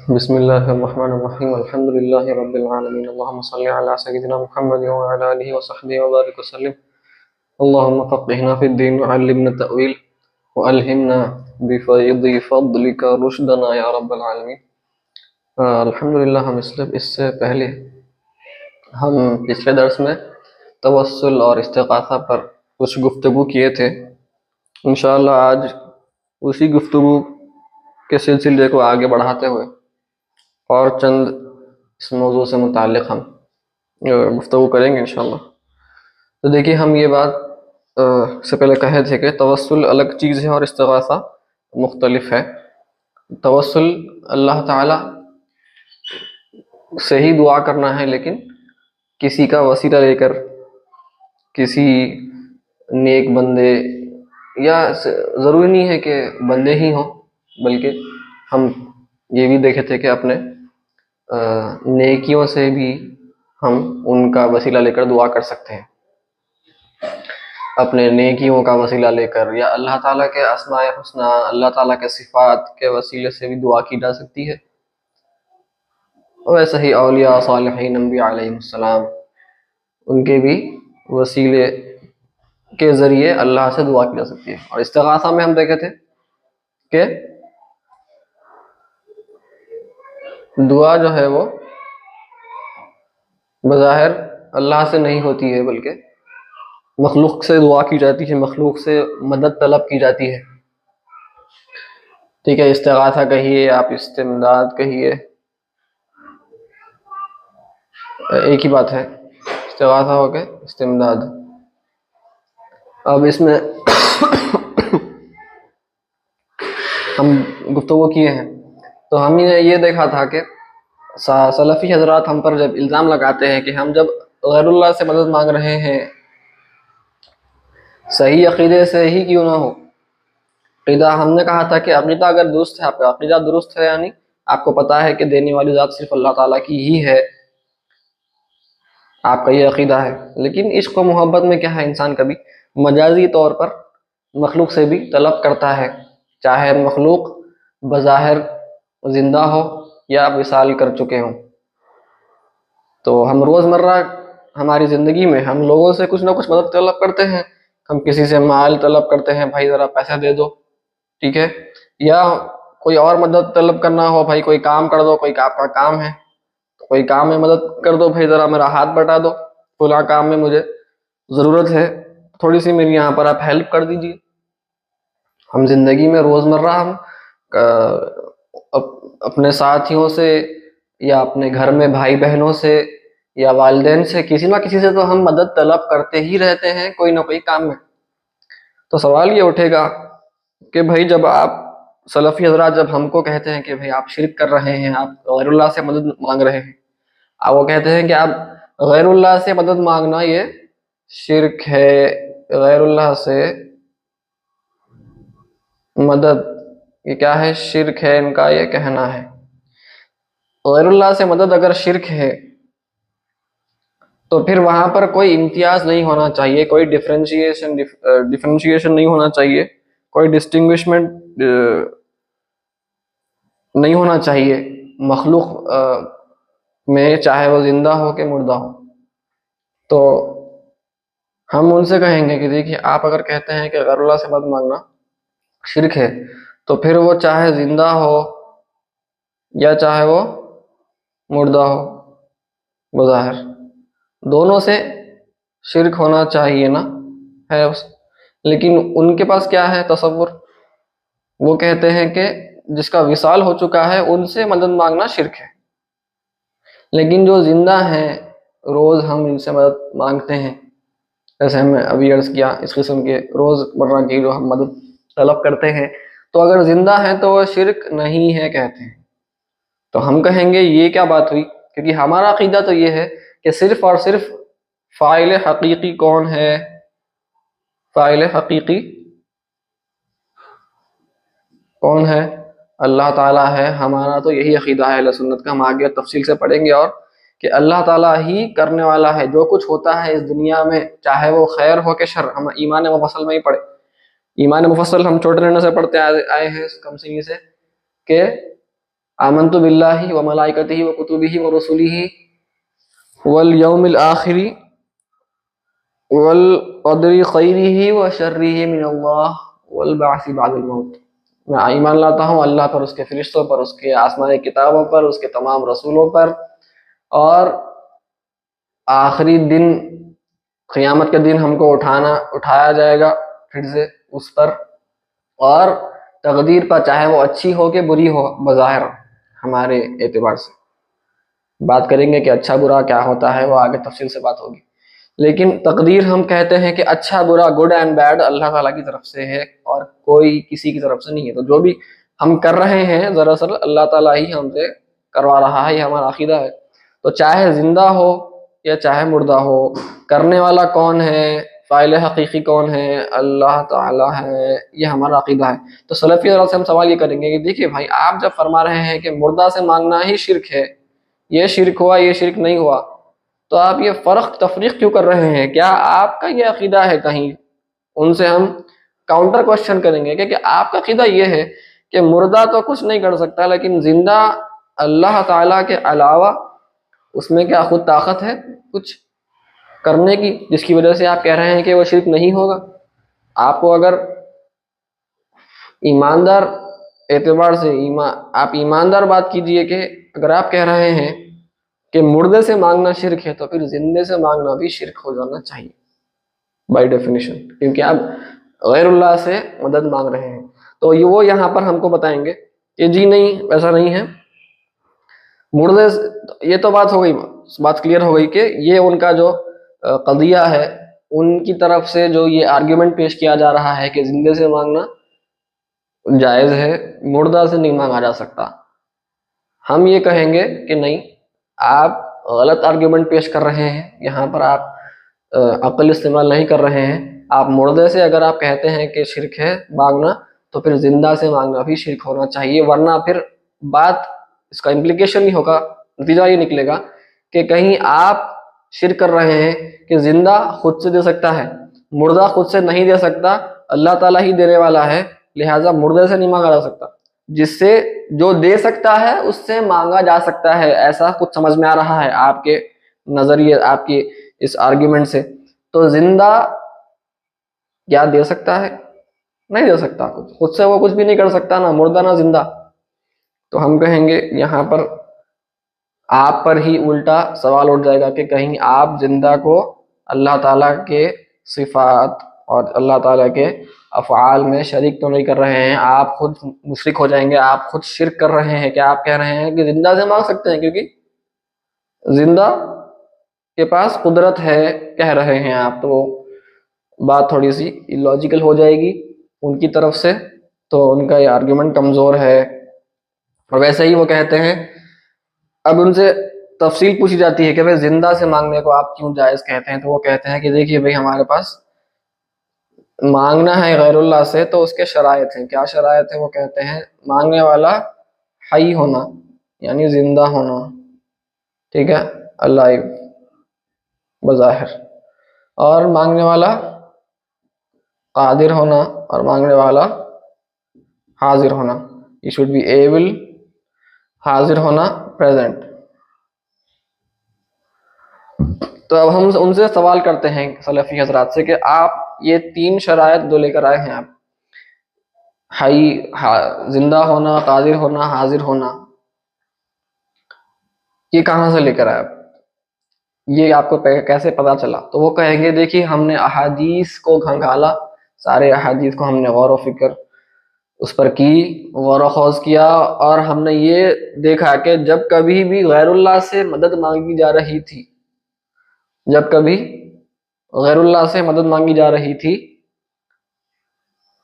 بسم اللہ الرحمن الرحیم الحمد للہ رب العالمین اللہم صلی علی سیدنا محمد وعلی آلہ وصحبہ وبارک وسلم اللہم فقہنا فی الدین وعلمنا التأویل وألہمنا بفیض فضلک رشدنا یا رب العالمین۔ الحمدللہ اس سے پہلے ہم پچھلے درس میں توسل اور استغاثہ پر کچھ گفتگو کیے تھے۔ انشاءاللہ آج اسی گفتگو کے سلسلے کو آگے بڑھاتے ہوئے اور چند اس موضوع سے متعلق ہم گفتگو کریں گے انشاءاللہ۔ تو دیکھیے، ہم یہ بات سے پہلے کہے تھے کہ توسل الگ چیز ہے اور استغاثہ مختلف ہے۔ توسل اللہ تعالی سے ہی دعا کرنا ہے، لیکن کسی کا وسیلہ لے کر، کسی نیک بندے، یا ضروری نہیں ہے کہ بندے ہی ہوں، بلکہ ہم یہ بھی دیکھے تھے کہ اپنے نیکیوں سے بھی ہم ان کا وسیلہ لے کر دعا کر سکتے ہیں۔ اپنے نیکیوں کا وسیلہ لے کر، یا اللہ تعالیٰ کے اسماء حسنی، اللہ تعالیٰ کے صفات کے وسیلے سے بھی دعا کی جا سکتی ہے۔ ویسے ہی اولیاء صالحین انبیاء علیہ السلام، ان کے بھی وسیلے کے ذریعے اللہ سے دعا کی جا سکتی ہے۔ اور استغاثہ میں ہم دیکھے تھے کہ دعا جو ہے وہ بظاہر اللہ سے نہیں ہوتی ہے، بلکہ مخلوق سے دعا کی جاتی ہے، مخلوق سے مدد طلب کی جاتی ہے۔ ٹھیک ہے، استغاثہ کہیے، آپ استمداد کہیے، ایک ہی بات ہے، استغاثہ ہو کے استمداد۔ اب اس میں ہم گفتگو کیے ہیں تو ہم نے یہ دیکھا تھا کہ سلفی حضرات ہم پر جب الزام لگاتے ہیں کہ ہم جب غیر اللہ سے مدد مانگ رہے ہیں، صحیح عقیدے سے ہی کیوں نہ ہو، عقیدہ ہم نے کہا تھا کہ عقیدہ اگر درست ہے، آپ کا عقیدہ درست ہے، یعنی آپ کو پتا ہے کہ دینے والی ذات صرف اللہ تعالیٰ کی ہی ہے، آپ کا یہ عقیدہ ہے، لیکن عشق و محبت میں کیا ہے، انسان کبھی مجازی طور پر مخلوق سے بھی طلب کرتا ہے، چاہے مخلوق بظاہر زندہ ہو یا وصال کر چکے ہوں۔ تو ہم روزمرہ ہماری زندگی میں ہم لوگوں سے کچھ نہ کچھ مدد طلب کرتے ہیں، ہم کسی سے مال طلب کرتے ہیں، بھائی ذرا پیسہ دے دو، ٹھیک ہے، یا کوئی اور مدد طلب کرنا ہو، بھائی کوئی کام کر دو، کوئی آپ کا کام ہے، کوئی کام میں مدد کر دو، بھائی ذرا میرا ہاتھ بٹا دو، فلاں کام میں مجھے ضرورت ہے، تھوڑی سی میری یہاں پر آپ ہیلپ کر دیجیے۔ ہم زندگی میں روزمرہ ہم اپنے ساتھیوں سے، یا اپنے گھر میں بھائی بہنوں سے، یا والدین سے، کسی نہ کسی سے تو ہم مدد طلب کرتے ہی رہتے ہیں کوئی نہ کوئی کام میں۔ تو سوال یہ اٹھے گا کہ بھائی جب آپ سلفی حضرات جب ہم کو کہتے ہیں کہ بھائی آپ شرک کر رہے ہیں، آپ غیر اللہ سے مدد مانگ رہے ہیں، آپ وہ کہتے ہیں کہ آپ غیر اللہ سے مدد مانگنا یہ شرک ہے، غیر اللہ سے مدد یہ کیا ہے، شرک ہے، ان کا یہ کہنا ہے۔ غیر اللہ سے مدد اگر شرک ہے تو پھر وہاں پر کوئی امتیاز نہیں ہونا چاہیے، کوئی ڈفرینشیشن نہیں ہونا چاہیے، کوئی ڈسٹنگوشمنٹ نہیں ہونا چاہیے مخلوق میں، چاہے وہ زندہ ہو کہ مردہ ہو۔ تو ہم ان سے کہیں گے کہ دیکھیے، آپ اگر کہتے ہیں کہ غیر اللہ سے مدد مانگنا شرک ہے، تو پھر وہ چاہے زندہ ہو یا چاہے وہ مردہ ہو، بظاہر دونوں سے شرک ہونا چاہیے نا، ہے۔ لیکن ان کے پاس کیا ہے تصور، وہ کہتے ہیں کہ جس کا وصال ہو چکا ہے ان سے مدد مانگنا شرک ہے، لیکن جو زندہ ہیں روز ہم ان سے مدد مانگتے ہیں، جیسے ہم نے ابھی عرض کیا، اس قسم کے روز مرہ کی جو ہم مدد طلب کرتے ہیں، تو اگر زندہ ہیں تو وہ شرک نہیں ہے کہتے ہیں۔ تو ہم کہیں گے یہ کیا بات ہوئی، کیونکہ ہمارا عقیدہ تو یہ ہے کہ صرف اور صرف فاعل حقیقی کون ہے، فاعل حقیقی کون ہے، اللہ تعالیٰ ہے۔ ہمارا تو یہی عقیدہ ہے اہل سنت کا، ہم آگے تفصیل سے پڑھیں گے، اور کہ اللہ تعالیٰ ہی کرنے والا ہے، جو کچھ ہوتا ہے اس دنیا میں، چاہے وہ خیر ہو کہ شر۔ ہم ایمان مفصل میں ہی پڑھے، ایمان مفصل ہم چھوٹے رہنے سے پڑھتے آئے ہیں کم سنی سے، کہ آمنت باللہ و ملائکتہ و کتبہ و رسلہ والیوم الآخر والقدر خیرہ و شرہ من اللہ والبعث بعد الموت. میں ایمان لاتا ہوں اللہ پر، اس کے فرشتوں پر، اس کے آسمانی کتابوں پر، اس کے تمام رسولوں پر، اور آخری دن قیامت کے دن ہم کو اٹھایا جائے گا پھر سے اس پر، اور تقدیر پر، چاہے وہ اچھی ہو کہ بری ہو. بظاہر ہمارے اعتبار سے بات کریں گے کہ اچھا برا کیا ہوتا ہے، وہ آگے تفصیل سے بات ہوگی. لیکن تقدیر ہم کہتے ہیں کہ اچھا برا، گڈ اینڈ بیڈ، اللہ تعالیٰ کی طرف سے ہے اور کوئی کسی کی طرف سے نہیں ہے. تو جو بھی ہم کر رہے ہیں دراصل اللہ تعالیٰ ہی ہم سے کروا رہا ہے، یہ ہمارا عقیدہ ہے. تو چاہے زندہ ہو یا چاہے مردہ ہو، کرنے والا کون ہے، فاعل حقیقی کون ہے، اللہ تعالیٰ ہے، یہ ہمارا عقیدہ ہے. تو سلفی حضرات سے ہم سوال یہ کریں گے کہ دیکھیے بھائی، آپ جب فرما رہے ہیں کہ مردہ سے مانگنا ہی شرک ہے، یہ شرک ہوا یہ شرک نہیں ہوا، تو آپ یہ فرق تفریق کیوں کر رہے ہیں؟ کیا آپ کا یہ عقیدہ ہے؟ کہیں ان سے ہم کاؤنٹر کوشچن کریں گے کہ آپ کا عقیدہ یہ ہے کہ مردہ تو کچھ نہیں کر سکتا، لیکن زندہ اللہ تعالیٰ کے علاوہ اس میں کیا خود طاقت ہے کچھ کرنے کی، جس کی وجہ سے آپ کہہ رہے ہیں کہ وہ شرک نہیں ہوگا؟ آپ کو اگر ایماندار اعتبار سے آپ ایماندار بات کیجئے کہ اگر آپ کہہ رہے ہیں کہ مردے سے مانگنا شرک ہے، تو پھر زندے سے مانگنا بھی شرک ہو جانا چاہیے بائی ڈیفینیشن، کیونکہ آپ غیر اللہ سے مدد مانگ رہے ہیں. تو وہ یہاں پر ہم کو بتائیں گے کہ جی نہیں، ایسا نہیں ہے. مردے یہ تو بات ہو گئی، بات کلیئر ہو گئی کہ یہ ان کا جو قضیہ ہے، ان کی طرف سے جو یہ آرگیومنٹ پیش کیا جا رہا ہے کہ زندے سے مانگنا جائز ہے، مردہ سے نہیں مانگا جا سکتا. ہم یہ کہیں گے کہ نہیں، آپ غلط آرگیومنٹ پیش کر رہے ہیں، یہاں پر آپ عقل استعمال نہیں کر رہے ہیں. آپ مردے سے اگر آپ کہتے ہیں کہ شرک ہے مانگنا، تو پھر زندہ سے مانگنا بھی شرک ہونا چاہیے، ورنہ پھر بات اس کا امپلیکیشن نہیں ہوگا، نتیجہ یہ نکلے گا کہ کہیں آپ شرک کر رہے ہیں کہ زندہ خود سے دے سکتا ہے، مردہ خود سے نہیں دے سکتا، اللہ تعالیٰ ہی دینے والا ہے، لہٰذا مردے سے نہیں مانگا جا سکتا. جس سے جو دے سکتا ہے اس سے مانگا جا سکتا ہے، ایسا کچھ سمجھ میں آ رہا ہے آپ کے نظریے، آپ کی اس آرگیومنٹ سے. تو زندہ کیا دے سکتا ہے؟ نہیں دے سکتا، خود سے وہ کچھ بھی نہیں کر سکتا، نہ مردہ نہ زندہ. تو ہم کہیں گے یہاں پر آپ پر ہی الٹا سوال اٹھ جائے گا کہ کہیں آپ زندہ کو اللہ تعالیٰ کے صفات اور اللہ تعالیٰ کے افعال میں شریک تو نہیں کر رہے ہیں، آپ خود مشرک ہو جائیں گے، آپ خود شرک کر رہے ہیں. کہ آپ کہہ رہے ہیں کہ زندہ سے مانگ سکتے ہیں کیونکہ زندہ کے پاس قدرت ہے، کہہ رہے ہیں آپ. تو بات تھوڑی سی illogical ہو جائے گی ان کی طرف سے، تو ان کا یہ آرگیومنٹ کمزور ہے. اور ویسے ہی وہ کہتے ہیں، اب ان سے تفصیل پوچھی جاتی ہے کہ بھائی زندہ سے مانگنے کو آپ کیوں جائز کہتے ہیں، تو وہ کہتے ہیں کہ دیکھیے بھائی، ہمارے پاس مانگنا ہے غیر اللہ سے تو اس کے شرائط ہیں. کیا شرائط ہیں؟ وہ کہتے ہیں مانگنے والا حی ہونا، یعنی زندہ ہونا، ٹھیک ہے، اللہ بظاہر، اور مانگنے والا قادر ہونا، اور مانگنے والا حاضر ہونا. یہ شوڈ بی ایبل، حاضر ہونا، پریزنٹ. تو اب ہم ان سے سوال کرتے ہیں سلفی حضرات سے کہ آپ یہ تین شرائط جو لے کر آئے ہیں، آپ زندہ ہونا، قادر ہونا، حاضر ہونا، یہ کہاں سے لے کر آئے آپ؟ یہ آپ کو کیسے پتا چلا؟ تو وہ کہیں گے دیکھیے، ہم نے احادیث کو کھنگالا، سارے احادیث کو ہم نے غور و فکر اس پر کی، غور و خوض کیا، اور ہم نے یہ دیکھا کہ جب کبھی بھی غیر اللہ سے مدد مانگی جا رہی تھی، جب کبھی غیر اللہ سے مدد مانگی جا رہی تھی،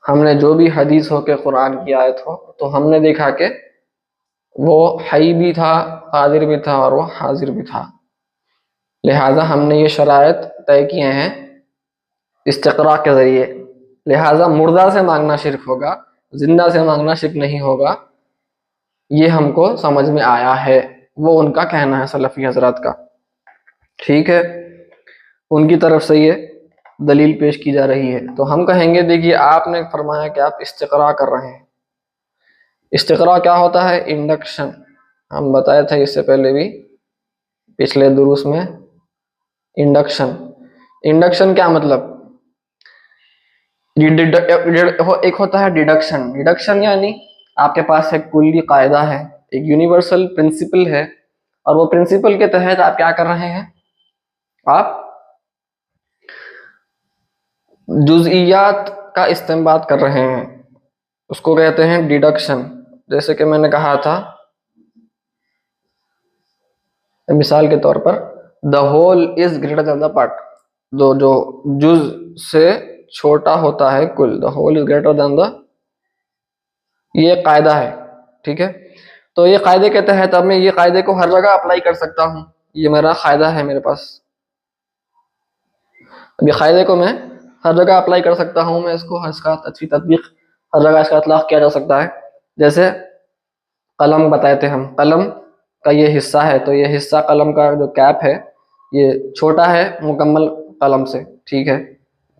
ہم نے جو بھی حدیث ہو کہ قرآن کی آیت ہو، تو ہم نے دیکھا کہ وہ حی بھی تھا، قادر بھی تھا، اور وہ حاضر بھی تھا. لہٰذا ہم نے یہ شرائط طے کیے ہیں استقراء کے ذریعے. لہٰذا مردہ سے مانگنا شرک ہوگا، زندہ سے مانگنا شرک نہیں ہوگا، یہ ہم کو سمجھ میں آیا ہے. وہ ان کا کہنا ہے سلفی حضرات کا، ٹھیک ہے. ان کی طرف سے یہ دلیل پیش کی جا رہی ہے. تو ہم کہیں گے دیکھیے، آپ نے فرمایا کہ آپ استقراء کر رہے ہیں. استقرا کیا ہوتا ہے؟ انڈکشن. ہم بتائے تھے اس سے پہلے بھی پچھلے دروس میں. انڈکشن. انڈکشن کیا مطلب؟ ایک ہوتا ہے ڈیڈکشن. ڈیڈکشن یعنی آپ کے پاس ایک کلی قاعدہ ہے, ایک یونیورسل پرنسپل ہے, اور وہ پرنسپل کے تحت آپ کیا کر رہے ہیں؟ آپ جزئیات کا استنباط کر رہے ہیں, اس کو کہتے ہیں ڈیڈکشن. جیسے کہ میں نے کہا تھا مثال کے طور پر the whole is greater than the part. جو جز سے چھوٹا ہوتا ہے کل, دا ہول از گریٹر دین دا, یہ قاعدہ ہے. ٹھیک ہے, تو یہ قاعدے کے تحت اب میں یہ قاعدے کو ہر جگہ اپلائی کر سکتا ہوں. یہ میرا قاعدہ ہے میرے پاس, اب یہ قاعدے کو میں ہر جگہ اپلائی کر سکتا ہوں. میں اس کو اس کا اچھی تطبیق ہر جگہ اس کا اطلاق کیا جا سکتا ہے. جیسے قلم بتائے تھے ہم, قلم کا یہ حصہ ہے, تو یہ حصہ قلم کا جو کیپ ہے یہ چھوٹا ہے مکمل قلم سے. ٹھیک ہے,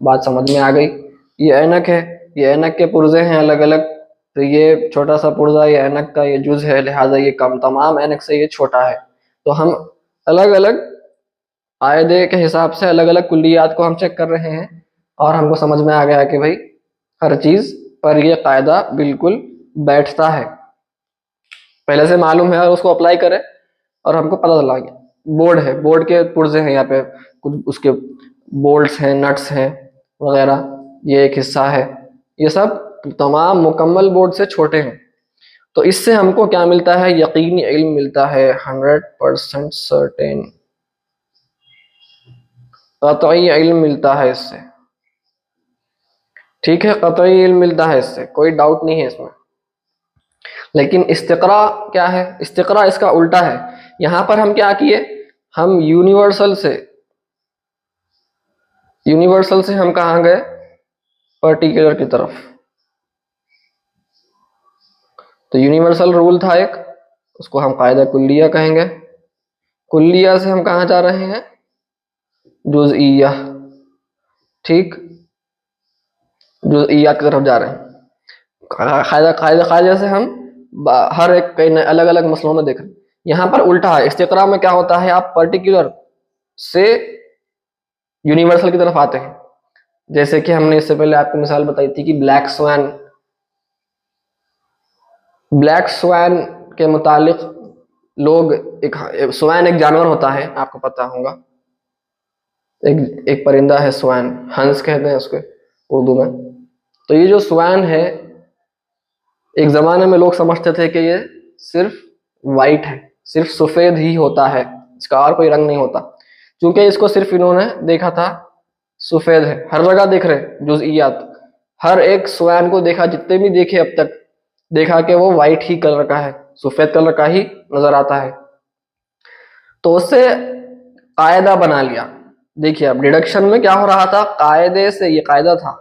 بات سمجھ میں آ گئی. یہ اینک ہے, یہ اینک کے پرزے ہیں الگ الگ, تو یہ چھوٹا سا پرزہ یہ اینک کا یہ جز ہے, لہٰذا یہ کم, تمام اینک سے یہ چھوٹا ہے. تو ہم الگ الگ قاعدے کے حساب سے الگ الگ کلیات کو ہم چیک کر رہے ہیں, اور ہم کو سمجھ میں آ گیا کہ بھائی ہر چیز پر یہ قاعدہ بالکل بیٹھتا ہے, پہلے سے معلوم ہے, اور اس کو اپلائی کرے اور ہم کو پتہ چلا گیا. بورڈ ہے, بورڈ کے پرزے ہیں یہاں پہ, کچھ اس کے بولٹس ہیں, نٹس ہیں وغیرہ, یہ ایک حصہ ہے, یہ سب تمام مکمل بورڈ سے چھوٹے ہیں. تو اس سے ہم کو کیا ملتا ہے؟ یقینی علم ملتا ہے, 100% سرٹین, قطعی علم ملتا ہے اس سے. ٹھیک ہے, قطعی علم ملتا ہے اس سے, کوئی ڈاؤٹ نہیں ہے اس میں. لیکن استقرا کیا ہے؟ استقرا اس کا الٹا ہے. یہاں پر ہم کیا کیے؟ ہم یونیورسل سے ہم کہاں گئے؟ پرٹیکولر کی طرف. تو یونیورسل رول تھا ایک, اس کو ہم قاعدہ کلیہ کہیں گے. کلیہ سے ہم کہاں جا رہے ہیں؟ جزئیہ. ٹھیک, جزئیات کی طرف جا رہے ہیں. قاعدہ سے ہم ہر ایک الگ الگ مسئلوں میں دیکھ رہے ہیں. یہاں پر الٹا ہے. استقرا میں کیا ہوتا ہے؟ آپ پرٹیکولر سے یونیورسل کی طرف آتے ہیں. جیسے کہ ہم نے اس سے پہلے آپ کو مثال بتائی تھی کہ بلیک سوان کے متعلق لوگ, سوان ایک جانور ہوتا ہے, آپ کو پتا ہوگا, ایک پرندہ ہے سوان, ہنس کہتے ہیں اس کو اردو میں. تو یہ جو سوان ہے, ایک زمانے میں لوگ سمجھتے تھے کہ یہ صرف وائٹ ہے, صرف سفید ہی ہوتا ہے, اس کا اور کوئی رنگ نہیں ہوتا. چونکہ اس کو صرف انہوں نے دیکھا تھا سفید ہے. ہر جگہ دیکھ رہے جزئیات, ہر ایک سوان کو دیکھا, جتنے بھی دیکھے اب تک دیکھا کہ وہ وائٹ ہی کلر کا ہے, سفید کلر کا ہی نظر آتا ہے. تو اس سے قاعدہ بنا لیا. دیکھیے اب ڈیڈکشن میں کیا ہو رہا تھا؟ قاعدے سے, یہ قاعدہ تھا,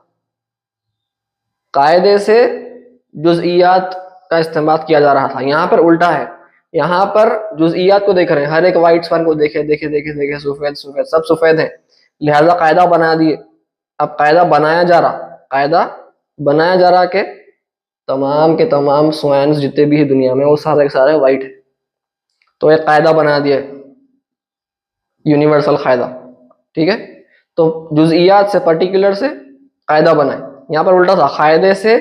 قاعدے سے جزئیات کا استعمال کیا جا رہا تھا. یہاں پر الٹا ہے, یہاں پر جزئیات کو دیکھ رہے ہیں, ہر ایک وائٹ سوان کو دیکھے سفید سب سفید ہیں, لہذا قاعدہ بنا دیے. اب قاعدہ بنایا جا رہا کہ تمام کے تمام سوانز جتنے بھی ہیں دنیا میں وہ سارے کے سارے وائٹ ہیں. تو ایک قاعدہ بنا دیا, یونیورسل قاعدہ. ٹھیک ہے, تو جزئیات سے پرٹیکولر سے قاعدہ بنائے. یہاں پر الٹا تھا, قاعدے سے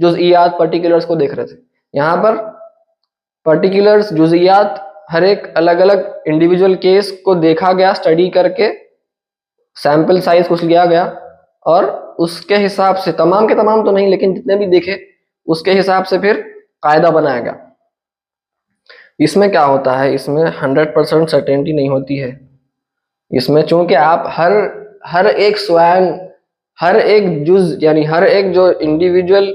جزئیات پرٹیکولرز کو دیکھ رہے تھے. یہاں پر پرٹیکولرز جزئیات ہر ایک الگ الگ انڈیویجول کیس کو دیکھا گیا, اسٹڈی کر کے سیمپل سائز کچھ لیا گیا, اور اس کے حساب سے تمام کے تمام تو نہیں لیکن جتنے بھی دیکھے اس کے حساب سے پھر قاعدہ بنایا گیا. اس میں کیا ہوتا ہے؟ اس میں 100% سرٹینٹی نہیں ہوتی ہے. اس میں چونکہ آپ ہر ایک سوان, ہر ایک جز, یعنی ہر ایک جو انڈیویجول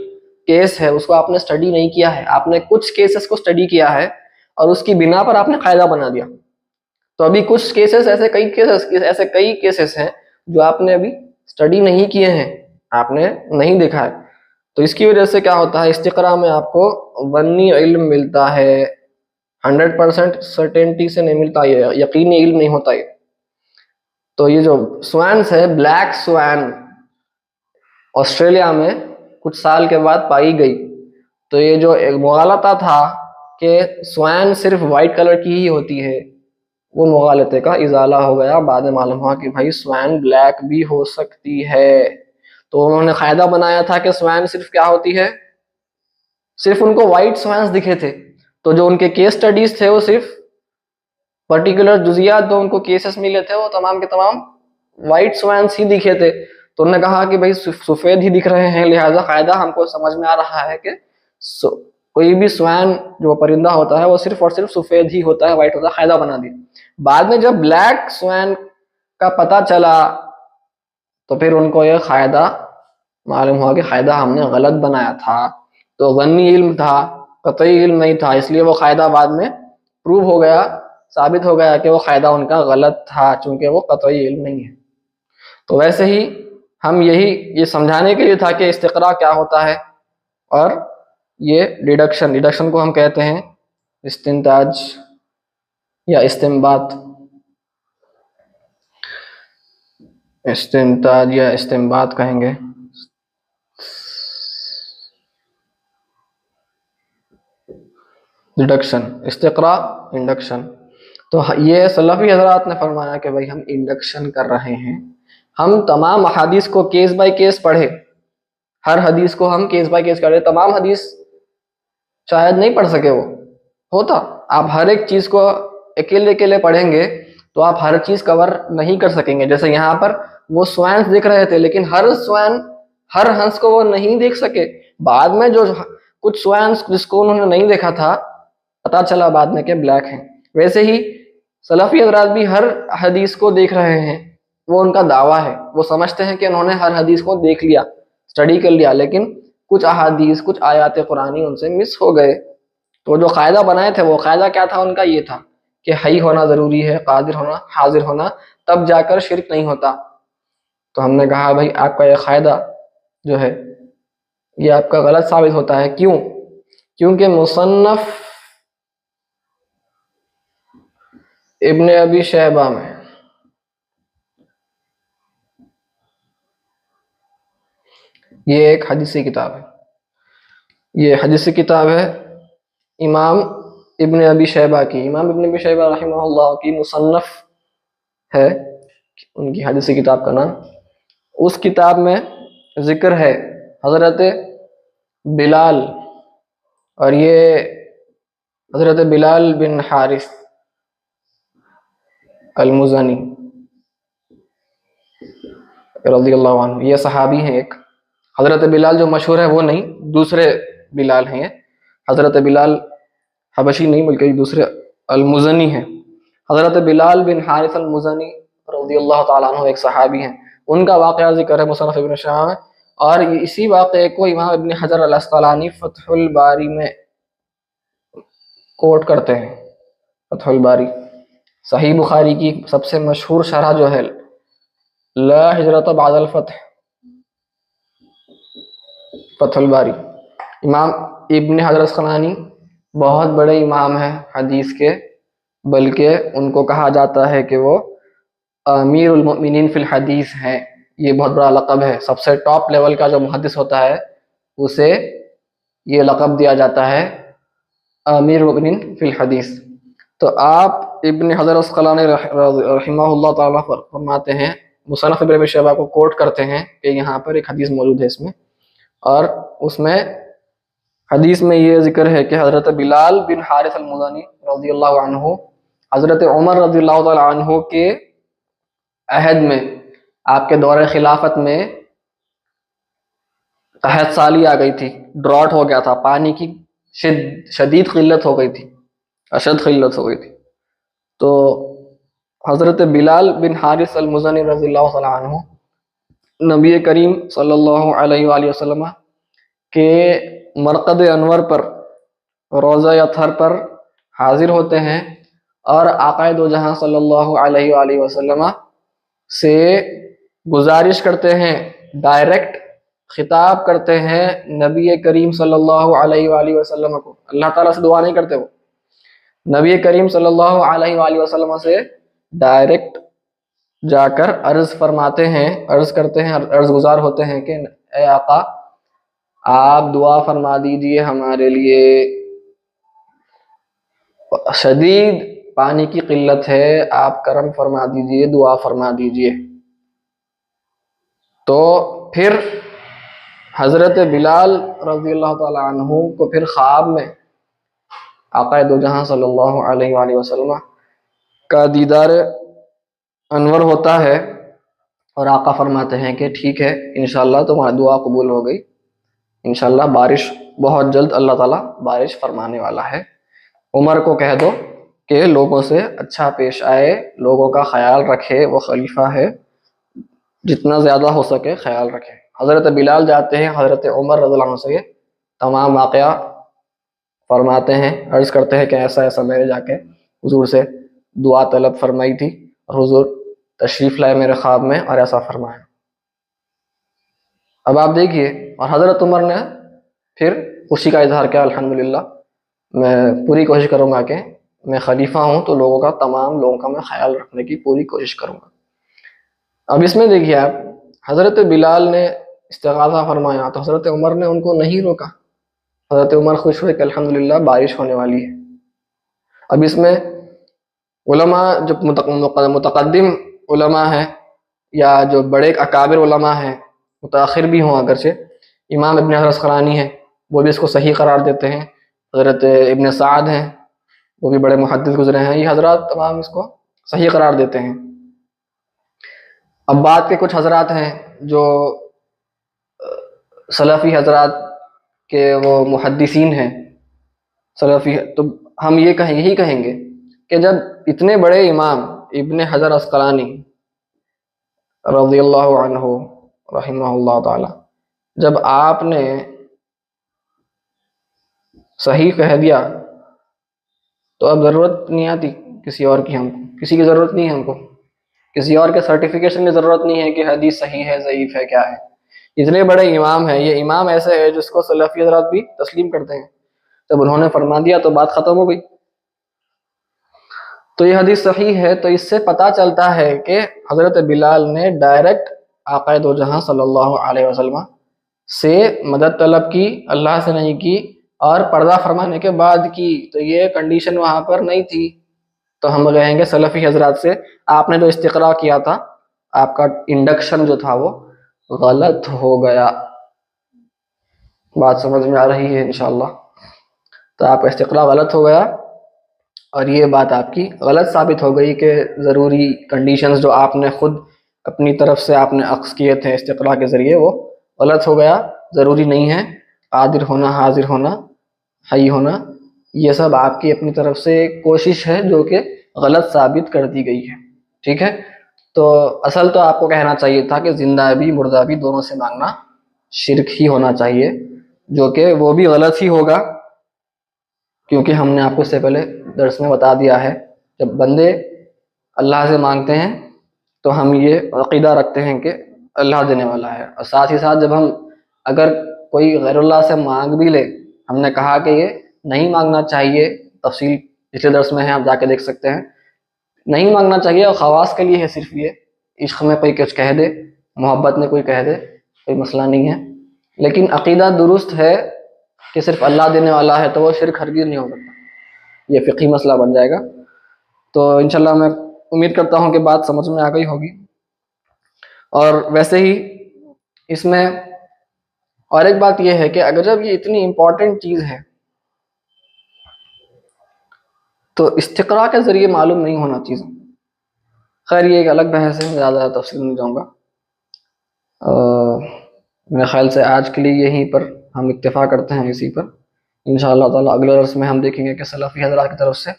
کیس ہے اس کو آپ نے اسٹڈی نہیں کیا ہے, آپ نے کچھ کیسز کو اسٹڈی کیا ہے اور اس کی بنا پر آپ نے قاعدہ بنا دیا. تو ابھی کچھ کیسز ایسے کئی کیسز ہیں جو آپ نے ابھی اسٹڈی نہیں کیے ہیں, آپ نے نہیں دیکھا ہے. تو اس کی وجہ سے کیا ہوتا ہے؟ استقرا میں آپ کو ظنی علم ملتا ہے, 100% سرٹینٹی سے نہیں ملتا, یہ یقینی علم نہیں ہوتا. یہ تو یہ جو سوانس ہے, بلیک سوان آسٹریلیا میں کچھ سال کے بعد پائی گئی, تو یہ جو ایک مغالطہ تھا کہ سوائن صرف وائٹ کلر کی ہی ہوتی ہے، وہ مغالطے کا ازالہ ہو گیا۔ بعد میں معلوم ہوا کہ بھائی سوائن بلیک بھی ہو سکتی ہے۔ تو انہوں نے قاعدہ بنایا تھا کہ سوائن صرف کیا ہوتی ہے، صرف ان کو وائٹ سوائنس دکھے تھے، تو جو ان کے کیس سٹڈیز تھے وہ صرف پرٹیکولر جزیات جو ان کو کیسز ملے تھے وہ تمام کے تمام وائٹ سوائنس ہی دکھے تھے۔ تو انہوں نے کہا کہ بھائی سفید ہی دکھ رہے ہیں، لہٰذا قاعدہ ہم کو سمجھ میں آ رہا ہے کہ کوئی بھی سوائن جو پرندہ ہوتا ہے وہ صرف اور صرف سفید ہی ہوتا ہے، وائٹ ہوتا ہے، قاعدہ بنا دیا۔ بعد میں جب بلیک سوائن کا پتہ چلا تو پھر ان کو یہ قاعدہ معلوم ہوا کہ قاعدہ ہم نے غلط بنایا تھا۔ تو ظنی علم تھا، قطعی علم نہیں تھا، اس لیے وہ قاعدہ بعد میں پروو ہو گیا، ثابت ہو گیا کہ وہ قاعدہ ان کا غلط تھا، چونکہ وہ قطعی علم نہیں ہے۔ تو ویسے ہی ہم یہ سمجھانے کے لیے تھا کہ استقراء کیا ہوتا ہے، اور یہ ڈیڈکشن کو ہم کہتے ہیں استنتاج یا استنباط، استنتاج یا استنباط کہیں گے۔ ڈیڈکشن، استقراء، انڈکشن۔ تو یہ سلفی حضرات نے فرمایا کہ بھائی ہم انڈکشن کر رہے ہیں، ہم تمام احادیث کو کیس بائی کیس پڑھے، ہر حدیث کو ہم کیس بائی کیس کرے۔ تمام حدیث شاید نہیں پڑھ سکے، وہ ہوتا، آپ ہر ایک چیز کو اکیلے اکیلے پڑھیں گے تو آپ ہر چیز کور نہیں کر سکیں گے۔ جیسے یہاں پر وہ سوائنس دیکھ رہے تھے، لیکن ہر سوائن، ہر ہنس کو وہ نہیں دیکھ سکے۔ بعد میں جو کچھ سوائنس جس کو انہوں نے نہیں دیکھا تھا پتا چلا بعد میں کہ بلیک ہیں۔ ویسے ہی سلفی حضرات بھی ہر حدیث کو دیکھ رہے ہیں، وہ ان کا دعویٰ ہے، وہ سمجھتے ہیں کہ انہوں نے ہر حدیث کو دیکھ لیا، اسٹڈی کر لیا، لیکن کچھ احادیث، کچھ آیات قرآنی ان سے مس ہو گئے۔ تو جو قاعدہ بنائے تھے، وہ قاعدہ کیا تھا ان کا؟ یہ تھا کہ حی ہونا ضروری ہے، قادر ہونا، حاضر ہونا، تب جا کر شرک نہیں ہوتا۔ تو ہم نے کہا بھائی آپ کا یہ قاعدہ جو ہے یہ آپ کا غلط ثابت ہوتا ہے۔ کیوں؟ کیونکہ مصنف ابن ابی شیبہ میں یہ ایک حدیثی کتاب ہے، یہ حدیثی کتاب ہے امام ابن ابی شیبہ کی، امام ابن ابی شیبہ رحمہ اللہ کی مصنف ہے ان کی حدیثی کتاب کا نام۔ اس کتاب میں ذکر ہے حضرت بلال، اور یہ حضرت بلال بن حارث المزنی رضی اللہ عنہ، یہ صحابی ہیں ایک۔ حضرت بلال جو مشہور ہے وہ نہیں، دوسرے بلال ہیں، حضرت بلال حبشی نہیں بلکہ دوسرے المزنی ہیں۔ حضرت بلال بن حارث المزنی رضی اللہ تعالیٰ عنہ ایک صحابی ہیں، ان کا واقعہ ذکر ہے مصنف ابن شیبہ میں، اور اسی واقعے کو امام ابن حجر العسقلانی فتح الباری میں کوٹ کرتے ہیں۔ فتح الباری صحیح بخاری کی سب سے مشہور شرح جو ہے لا ہجرت بعد الفتح، فتح الباری۔ امام ابن حجر العسقلانی بہت بڑے امام ہیں حدیث کے، بلکہ ان کو کہا جاتا ہے کہ وہ امیر المؤمنین فی الحدیث ہیں، یہ بہت بڑا لقب ہے۔ سب سے ٹاپ لیول کا جو محدث ہوتا ہے اسے یہ لقب دیا جاتا ہے امیر المؤمنین فی الحدیث۔ تو آپ ابن حجر العسقلانی رحمہ اللہ تعالیٰ فرماتے ہیں، مصنف ابن ابی شیبہ کو کوٹ کرتے ہیں کہ یہاں پر ایک حدیث موجود ہے اس میں، اور اس میں حدیث میں یہ ذکر ہے کہ حضرت بلال بن حارث المزنی رضی اللہ عنہ حضرت عمر رضی اللہ تعالیٰ عنہ کے عہد میں، آپ کے دور خلافت میں قحط سالی آ گئی تھی، ڈراٹ ہو گیا تھا، پانی کی شدید قلت ہو گئی تھی، اشد قلت ہو گئی تھی۔ تو حضرت بلال بن حارث المزنی رضی اللہ تعالیٰ عنہ نبی کریم صلی اللہ علیہ وآلہ وسلم کے مرقد انور پر، روضہ اطہر پر حاضر ہوتے ہیں، اور آقا دو جہاں صلی اللہ علیہ وآلہ وسلم سے گزارش کرتے ہیں، ڈائریکٹ خطاب کرتے ہیں نبی کریم صلی اللہ علیہ وآلہ وسلم کو، اللہ تعالیٰ سے دعا نہیں کرتے، وہ نبی کریم صلی اللہ علیہ وآلہ وسلم سے ڈائریکٹ جا کر عرض فرماتے ہیں، عرض کرتے ہیں، عرض گزار ہوتے ہیں کہ اے آقا آپ دعا فرما دیجئے ہمارے لیے، شدید پانی کی قلت ہے، آپ کرم فرما دیجئے، دعا فرما دیجئے۔ تو پھر حضرت بلال رضی اللہ تعالی عنہ کو پھر خواب میں آقا دو جہاں صلی اللہ علیہ وآلہ وسلم کا دیدار انور ہوتا ہے، اور آقا فرماتے ہیں کہ ٹھیک ہے انشاءاللہ تمہاری دعا قبول ہو گئی، انشاءاللہ بارش بہت جلد اللہ تعالیٰ بارش فرمانے والا ہے، عمر کو کہہ دو کہ لوگوں سے اچھا پیش آئے، لوگوں کا خیال رکھے، وہ خلیفہ ہے، جتنا زیادہ ہو سکے خیال رکھے۔ حضرت بلال جاتے ہیں حضرت عمر رضی اللہ عنہ سے تمام واقعہ فرماتے ہیں، عرض کرتے ہیں کہ ایسا ایسا میں نے جا کے حضور سے دعا طلب فرمائی تھی، اور حضور تشریف لائے میرے خواب میں اور ایسا فرمایا۔ اب آپ دیکھیے، اور حضرت عمر نے پھر خوشی کا اظہار کیا، الحمدللہ میں پوری کوشش کروں گا کہ میں خلیفہ ہوں تو لوگوں کا، تمام لوگوں کا میں خیال رکھنے کی پوری کوشش کروں گا۔ اب اس میں دیکھیے آپ، حضرت بلال نے استغاثہ فرمایا تو حضرت عمر نے ان کو نہیں روکا، حضرت عمر خوش ہوئے کہ الحمدللہ بارش ہونے والی ہے۔ اب اس میں علماء جو متقدم علماء ہیں یا جو بڑے اکابر علماء ہیں، متاخر بھی ہوں اگرچہ، امام ابن حجر عسقلانی ہیں وہ بھی اس کو صحیح قرار دیتے ہیں، حضرت ابن سعد ہیں وہ بھی بڑے محدث گزرے ہیں، یہ حضرات تمام اس کو صحیح قرار دیتے ہیں۔ اب بعد کے کچھ حضرات ہیں جو سلفی حضرات کے وہ محدثین ہیں سلفی، تو ہم یہی کہیں گے کہ جب اتنے بڑے امام ابن حجر عسقلانی رضی اللہ عنہ رحمہ اللہ تعالی، جب آپ نے صحیح کہہ دیا تو اب ضرورت نہیں آتی کسی اور کی، ہم کو کسی کی ضرورت نہیں ہے، ہم کو کسی اور کے سرٹیفکیشن کی ضرورت نہیں ہے کہ حدیث صحیح ہے ضعیف ہے کیا ہے۔ اتنے بڑے امام ہیں، یہ امام ایسے ہے جس کو سلفی حضرات بھی تسلیم کرتے ہیں، جب انہوں نے فرما دیا تو بات ختم ہو گئی۔ تو یہ حدیث صحیح ہے، تو اس سے پتہ چلتا ہے کہ حضرت بلال نے ڈائریکٹ آقا دو جہاں صلی اللہ علیہ وسلم سے مدد طلب کی، اللہ سے نہیں کی، اور پردہ فرمانے کے بعد کی، تو یہ کنڈیشن وہاں پر نہیں تھی۔ تو ہم کہیں گے سلفی حضرات سے آپ نے جو استقراء کیا تھا، آپ کا انڈکشن جو تھا وہ غلط ہو گیا۔ بات سمجھ میں آ رہی ہے انشاءاللہ؟ تو آپ کا استقراء غلط ہو گیا، اور یہ بات آپ کی غلط ثابت ہو گئی کہ ضروری کنڈیشنز جو آپ نے خود اپنی طرف سے آپ نے عکس کیے تھے استقراء کے ذریعے، وہ غلط ہو گیا، ضروری نہیں ہے قادر ہونا، حاضر ہونا، حی ہونا، یہ سب آپ کی اپنی طرف سے کوشش ہے جو کہ غلط ثابت کر دی گئی ہے، ٹھیک ہے؟ تو اصل تو آپ کو کہنا چاہیے تھا کہ زندہ بھی مردہ بھی دونوں سے مانگنا شرک ہی ہونا چاہیے، جو کہ وہ بھی غلط ہی ہوگا، کیونکہ ہم نے آپ کو اس سے پہلے درس میں بتا دیا ہے جب بندے اللہ سے مانگتے ہیں تو ہم یہ عقیدہ رکھتے ہیں کہ اللہ دینے والا ہے، اور ساتھ ہی ساتھ جب ہم اگر کوئی غیر اللہ سے مانگ بھی لے، ہم نے کہا کہ یہ نہیں مانگنا چاہیے، تفصیل پچھلے درس میں ہے آپ جا کے دیکھ سکتے ہیں، نہیں مانگنا چاہیے، اور خواص کے لیے ہے صرف، یہ عشق میں کوئی کچھ کہہ دے، محبت میں کوئی کہہ دے، کوئی مسئلہ نہیں ہے، لیکن عقیدہ درست ہے کہ صرف اللہ دینے والا ہے تو وہ شرک ہرگز نہیں ہو سکتا، یہ فقہی مسئلہ بن جائے گا۔ تو انشاءاللہ میں امید کرتا ہوں کہ بات سمجھ میں آ گئی ہوگی۔ اور ویسے ہی اس میں اور ایک بات یہ ہے کہ اگر جب یہ اتنی امپورٹنٹ چیز ہے تو استقراء کے ذریعے معلوم نہیں ہونا چیز، خیر یہ ایک الگ بحث ہے، زیادہ تفصیل نہیں جاؤں گا۔ میرے خیال سے آج کے لیے یہیں پر ہم اکتفا کرتے ہیں، اسی پر انشاءاللہ تعالیٰ اگلے درس میں ہم دیکھیں گے کہ سلفی حضرات کی طرف سے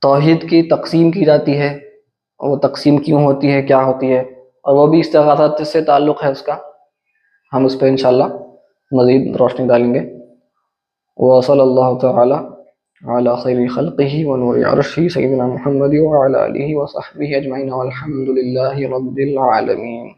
توحید کی تقسیم کی جاتی ہے، اور وہ تقسیم کیوں ہوتی ہے، کیا ہوتی ہے، اور وہ بھی استغاثات سے تعلق ہے اس کا، ہم اس پہ انشاءاللہ مزید روشنی ڈالیں گے۔ وصلی اللہ تعالی علی خیر خلقہ ونور عرشہ سیدنا محمد وعلی آلہ وصحبہ اجمعین والحمد للہ رب العالمین۔